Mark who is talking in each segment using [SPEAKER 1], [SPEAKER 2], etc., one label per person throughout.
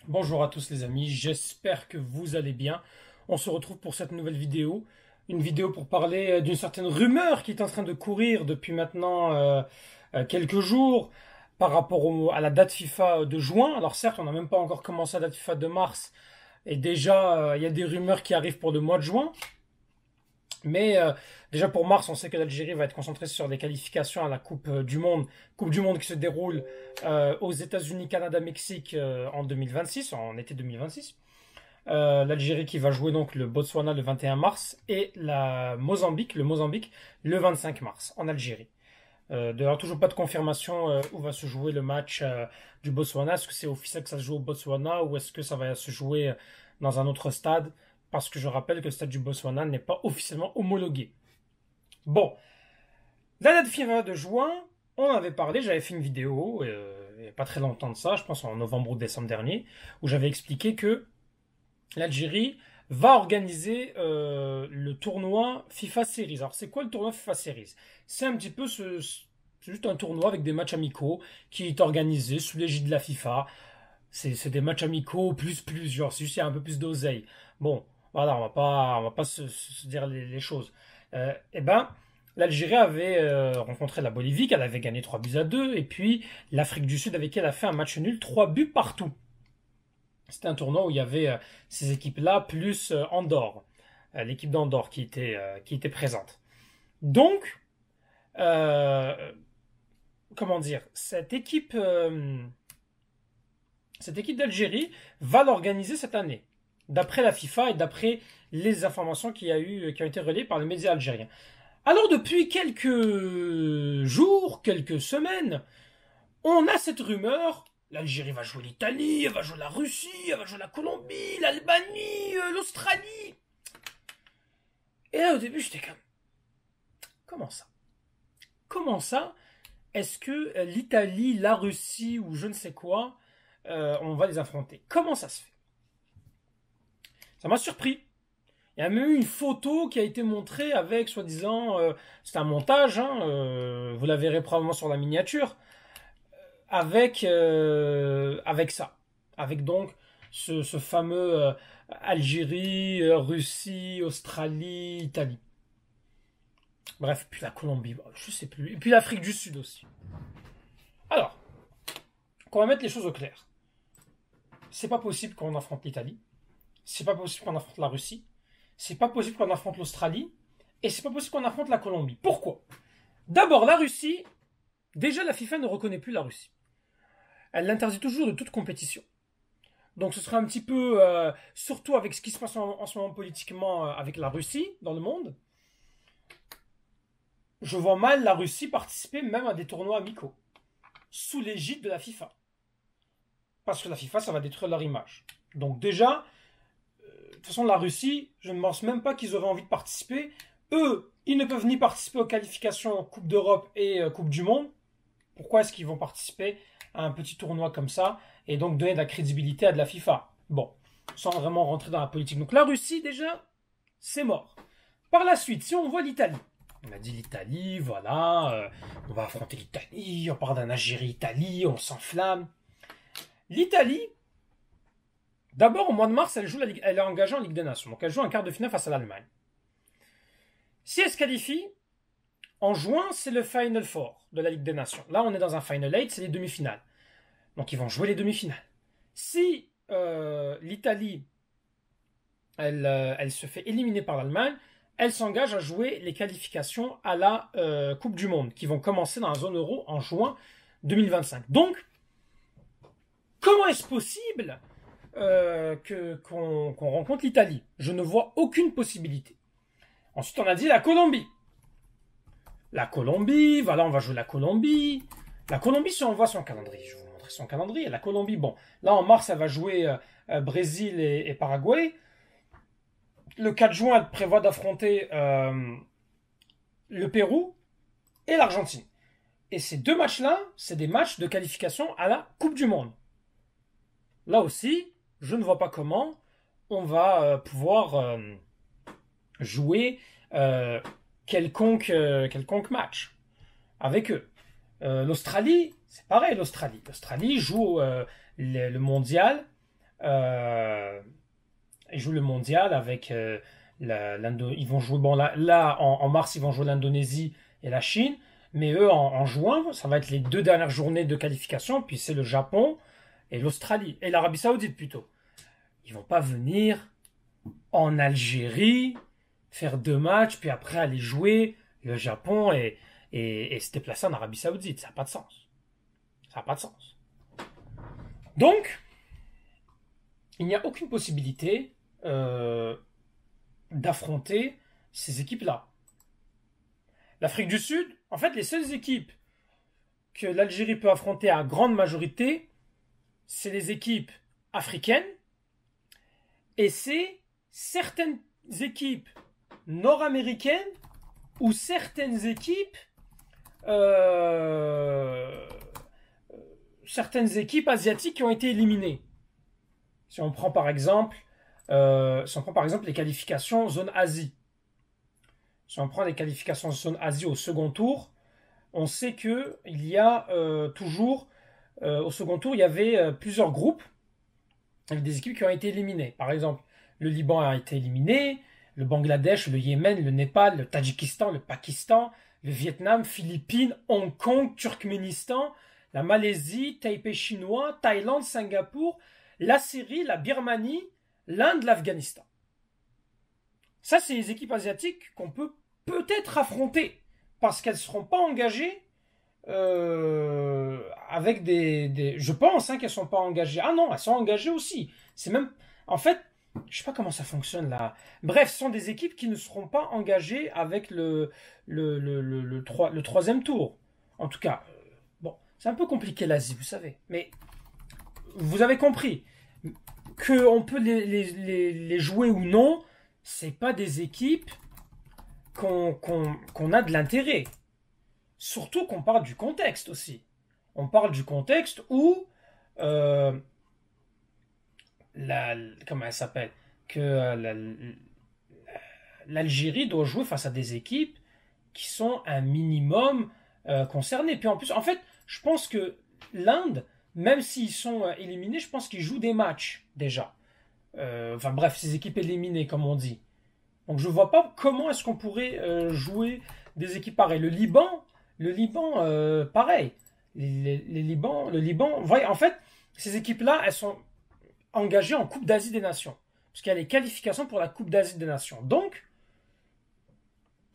[SPEAKER 1] Bonjour à tous les amis, j'espère que vous allez bien. On se retrouve pour cette nouvelle vidéo. Une vidéo pour parler d'une certaine rumeur qui est en train de courir depuis maintenant quelques jours par rapport à la date FIFA de juin. Alors certes, on n'a même pas encore commencé la date FIFA de mars et déjà il y a des rumeurs qui arrivent pour le mois de juin. Mais déjà pour mars, on sait que l'Algérie va être concentrée sur les qualifications à la Coupe du Monde qui se déroule aux États-Unis, Canada, Mexique en 2026, en été 2026. L'Algérie qui va jouer donc le Botswana le 21 mars et le Mozambique le 25 mars en Algérie. D'ailleurs, toujours pas de confirmation où va se jouer le match du Botswana. Est-ce que c'est officiel que ça se joue au Botswana ou est-ce que ça va se jouer dans un autre stade? Parce que je rappelle que le stade du Botswana n'est pas officiellement homologué. Bon, la date FIFA de juin, on en avait parlé, j'avais fait une vidéo, il n'y a pas très longtemps de ça, je pense en novembre ou décembre dernier, où j'avais expliqué que l'Algérie va organiser le tournoi FIFA Series. Alors c'est quoi le tournoi FIFA Series? C'est un petit peu c'est juste un tournoi avec des matchs amicaux qui est organisé sous l'égide de la FIFA. C'est des matchs amicaux plus, genre c'est juste il y a un peu plus d'oseille. Bon, voilà, on va pas se dire les choses. Eh ben, l'Algérie avait rencontré la Bolivie, qu'elle avait gagné 3 buts à 2, et puis l'Afrique du Sud avec qui elle a fait un match nul, 3 buts partout. C'était un tournoi où il y avait ces équipes-là, plus Andorre, l'équipe d'Andorre qui était présente. Donc, euh, comment dire, cette équipe d'Algérie va l'organiser cette année, d'après la FIFA et d'après les informations qui ont été relayées par les médias algériens. Alors depuis quelques jours, quelques semaines, on a cette rumeur, l'Algérie va jouer l'Italie, elle va jouer la Russie, elle va jouer la Colombie, l'Albanie, l'Australie. Et là au début j'étais comme, comment ça? Comment ça? Est-ce que l'Italie, la Russie ou je ne sais quoi, on va les affronter? Comment ça se fait? Ça m'a surpris. Il y a même eu une photo qui a été montrée avec, soi-disant, c'est un montage, hein, vous la verrez probablement sur la miniature, avec ça. Avec donc ce fameux Algérie, Russie, Australie, Italie. Bref, puis la Colombie, je sais plus. Et puis l'Afrique du Sud aussi. Alors, qu'on va mettre les choses au clair. C'est pas possible qu'on affronte l'Italie. C'est pas possible qu'on affronte la Russie. C'est pas possible qu'on affronte l'Australie. Et c'est pas possible qu'on affronte la Colombie. Pourquoi? D'abord, la Russie. Déjà, la FIFA ne reconnaît plus la Russie. Elle l'interdit toujours de toute compétition. Donc ce sera un petit peu, surtout avec ce qui se passe en ce moment politiquement avec la Russie dans le monde, je vois mal la Russie participer même à des tournois amicaux, sous l'égide de la FIFA. Parce que la FIFA, ça va détruire leur image. Donc déjà, de toute façon, la Russie, je ne pense même pas qu'ils auraient envie de participer. Eux, ils ne peuvent ni participer aux qualifications Coupe d'Europe et Coupe du Monde. Pourquoi est-ce qu'ils vont participer à un petit tournoi comme ça et donc donner de la crédibilité à de la FIFA? Bon, sans vraiment rentrer dans la politique. Donc la Russie, déjà, c'est mort. Par la suite, si on voit l'Italie, on a dit l'Italie, voilà, on va affronter l'Italie, on parle d'un Algérie-Italie, on s'enflamme. L'Italie, d'abord au mois de mars, elle est engagée en Ligue des Nations, donc elle joue un quart de finale face à l'Allemagne. Si elle se qualifie, en juin, c'est le Final Four de la Ligue des Nations. Là, on est dans un Final 8, c'est les demi-finales. Donc, ils vont jouer les demi-finales. Si l'Italie, elle se fait éliminer par l'Allemagne, elle s'engage à jouer les qualifications à la Coupe du Monde, qui vont commencer dans la zone euro en juin 2025. Donc, comment est-ce possible qu'on rencontre l'Italie? Je ne vois aucune possibilité. Ensuite, on a dit la Colombie. La Colombie, voilà, on va jouer la Colombie. La Colombie, si on voit son calendrier, je vais vous montrer son calendrier. La Colombie, bon, là en mars, elle va jouer Brésil et Paraguay. Le 4 juin, elle prévoit d'affronter le Pérou et l'Argentine. Et ces deux matchs-là, c'est des matchs de qualification à la Coupe du Monde. Là aussi, je ne vois pas comment on va pouvoir jouer quelconque match avec eux. L'Australie, c'est pareil, l'Australie. L'Australie joue le mondial Ils jouent le mondial avec ils vont jouer, bon là en mars, ils vont jouer l'Indonésie et la Chine. Mais eux, en juin, ça va être les 2 dernières journées de qualification. Puis c'est le Japon et l'Australie. Et l'Arabie Saoudite plutôt. Ils vont pas venir en Algérie, faire 2 matchs, puis après aller jouer le Japon et se déplacer en Arabie Saoudite. Ça n'a pas de sens. Ça n'a pas de sens. Donc, il n'y a aucune possibilité d'affronter ces équipes-là. L'Afrique du Sud, en fait, les seules équipes que l'Algérie peut affronter à grande majorité, c'est les équipes africaines et c'est certaines équipes nord-américaines ou certaines équipes asiatiques qui ont été éliminées. Si on prend par exemple les qualifications zone Asie. Si on prend les qualifications zone Asie au second tour, on sait que il y a toujours au second tour, il y avait plusieurs groupes avec des équipes qui ont été éliminées. Par exemple, le Liban a été éliminé, le Bangladesh, le Yémen, le Népal, le Tadjikistan, le Pakistan, le Vietnam, Philippines, Hong Kong, Turkménistan, la Malaisie, Taipei chinois, Thaïlande, Singapour, la Syrie, la Birmanie, l'Inde, l'Afghanistan. Ça, c'est les équipes asiatiques qu'on peut peut-être affronter parce qu'elles ne seront pas engagées avec je pense qu'elles ne sont pas engagées. Ah non, elles sont engagées aussi. C'est même... En fait, je ne sais pas comment ça fonctionne là. Bref, ce sont des équipes qui ne seront pas engagées avec le troisième tour. En tout cas, bon, c'est un peu compliqué l'Asie, vous savez. Mais vous avez compris qu'on peut les jouer ou non. C'est pas des équipes qu'on a de l'intérêt. Surtout qu'on parle du contexte aussi. On parle du contexte où comment elle s'appelle, que l'Algérie doit jouer face à des équipes qui sont un minimum concernées. Puis en plus, en fait, je pense que l'Inde, même s'ils sont éliminés, je pense qu'ils jouent des matchs déjà. Enfin bref, ces équipes éliminées, comme on dit. Donc je vois pas comment est-ce qu'on pourrait jouer des équipes pareilles. Le Liban, pareil. Le Liban, ouais, en fait, ces équipes-là, elles sont engagées en Coupe d'Asie des Nations. Parce qu'il y a les qualifications pour la Coupe d'Asie des Nations. Donc,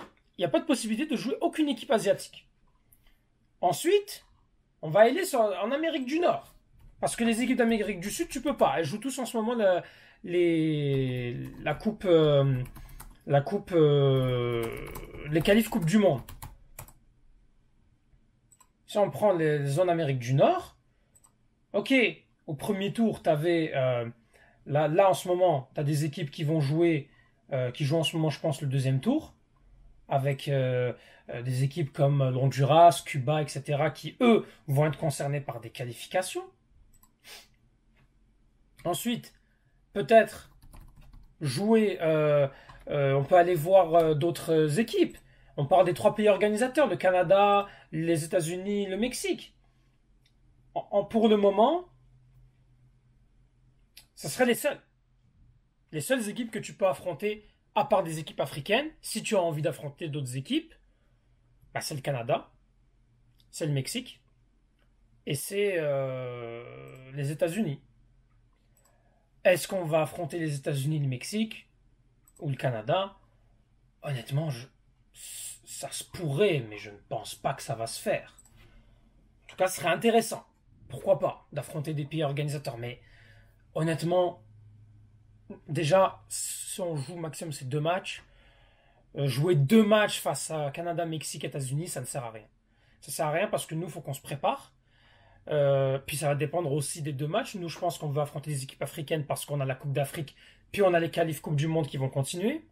[SPEAKER 1] il n'y a pas de possibilité de jouer aucune équipe asiatique. Ensuite, on va aller en Amérique du Nord. Parce que les équipes d'Amérique du Sud, tu peux pas. Elles jouent tous en ce moment la coupe... les qualifs Coupe du Monde. Si on prend les zones Amérique du Nord, ok, au premier tour, tu avais, là en ce moment, tu as des équipes qui vont jouer, qui jouent en ce moment, je pense, le deuxième tour, avec des équipes comme l'Honduras, Cuba, etc., qui, eux, vont être concernés par des qualifications. Ensuite, peut-être jouer... on peut aller voir d'autres équipes. On parle des 3 pays organisateurs, le Canada, les États-Unis, le Mexique. Pour le moment, ce seraient les seuls. Les seules équipes que tu peux affronter, à part des équipes africaines, si tu as envie d'affronter d'autres équipes, bah c'est le Canada, c'est le Mexique, et c'est les États-Unis. Est-ce qu'on va affronter les États-Unis, le Mexique ou le Canada? Honnêtement, ça se pourrait, mais je ne pense pas que ça va se faire. En tout cas, ce serait intéressant. Pourquoi pas d'affronter des pays organisateurs, mais honnêtement, déjà, si on joue maximum ces 2 matchs, jouer 2 matchs face à Canada, Mexique, États-Unis, ça ne sert à rien. Ça ne sert à rien parce que nous, il faut qu'on se prépare. Puis ça va dépendre aussi des 2 matchs. Nous, je pense qu'on va affronter les équipes africaines parce qu'on a la Coupe d'Afrique, puis on a les qualifs Coupe du Monde qui vont continuer.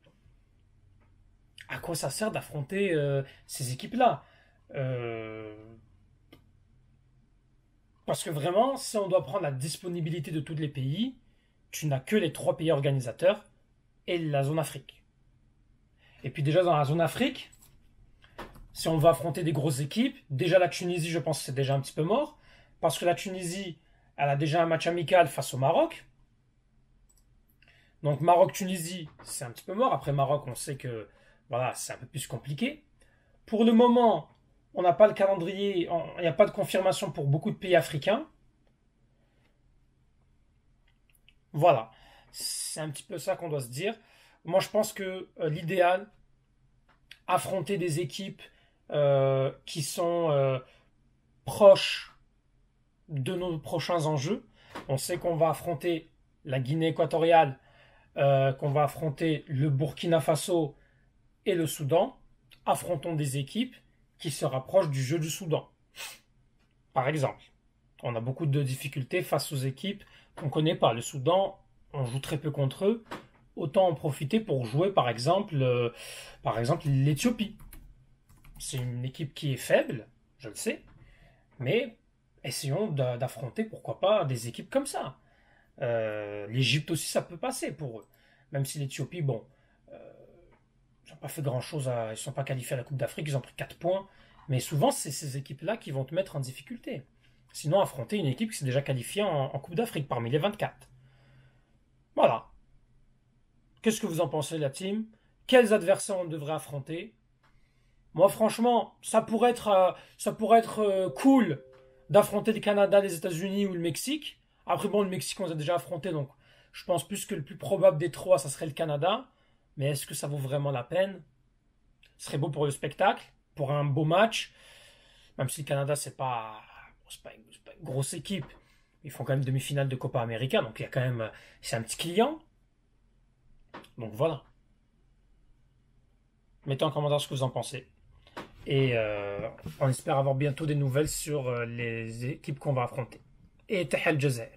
[SPEAKER 1] À quoi ça sert d'affronter ces équipes-là? Parce que vraiment, si on doit prendre la disponibilité de tous les pays, tu n'as que les 3 pays organisateurs et la zone Afrique. Et puis déjà dans la zone Afrique, si on va affronter des grosses équipes, déjà la Tunisie, je pense que c'est déjà un petit peu mort, parce que la Tunisie, elle a déjà un match amical face au Maroc. Donc Maroc-Tunisie, c'est un petit peu mort. Après Maroc, on sait que voilà, c'est un peu plus compliqué. Pour le moment, on n'a pas le calendrier, il n'y a pas de confirmation pour beaucoup de pays africains. Voilà, c'est un petit peu ça qu'on doit se dire. Moi, je pense que l'idéal, affronter des équipes qui sont proches de nos prochains enjeux. On sait qu'on va affronter la Guinée équatoriale, qu'on va affronter le Burkina Faso et le Soudan. Affrontons des équipes qui se rapprochent du jeu du Soudan. Par exemple, on a beaucoup de difficultés face aux équipes qu'on ne connaît pas. Le Soudan, on joue très peu contre eux. Autant en profiter pour jouer par exemple l'Éthiopie. C'est une équipe qui est faible, je le sais, mais essayons d'affronter, pourquoi pas, des équipes comme ça. L'Égypte aussi, ça peut passer pour eux. Même si l'Éthiopie, bon, ils n'ont pas fait grand-chose, ils ne sont pas qualifiés à la Coupe d'Afrique, ils ont pris 4 points. Mais souvent, c'est ces équipes-là qui vont te mettre en difficulté. Sinon, affronter une équipe qui s'est déjà qualifiée en Coupe d'Afrique parmi les 24. Voilà. Qu'est-ce que vous en pensez, la team? Quels adversaires on devrait affronter? Moi, franchement, ça pourrait être cool d'affronter le Canada, les États-Unis ou le Mexique. Après, bon, le Mexique, on les a déjà affronté, donc je pense plus que le plus probable des trois, ça serait le Canada. Mais est-ce que ça vaut vraiment la peine? Ce serait beau pour le spectacle, pour un beau match. Même si le Canada, c'est pas une grosse équipe. Ils font quand même demi-finale de Copa América, donc il y a quand même, c'est un petit client. Donc voilà. Mettez en commentaire ce que vous en pensez. Et on espère avoir bientôt des nouvelles sur les équipes qu'on va affronter. Et Tahal Jazair.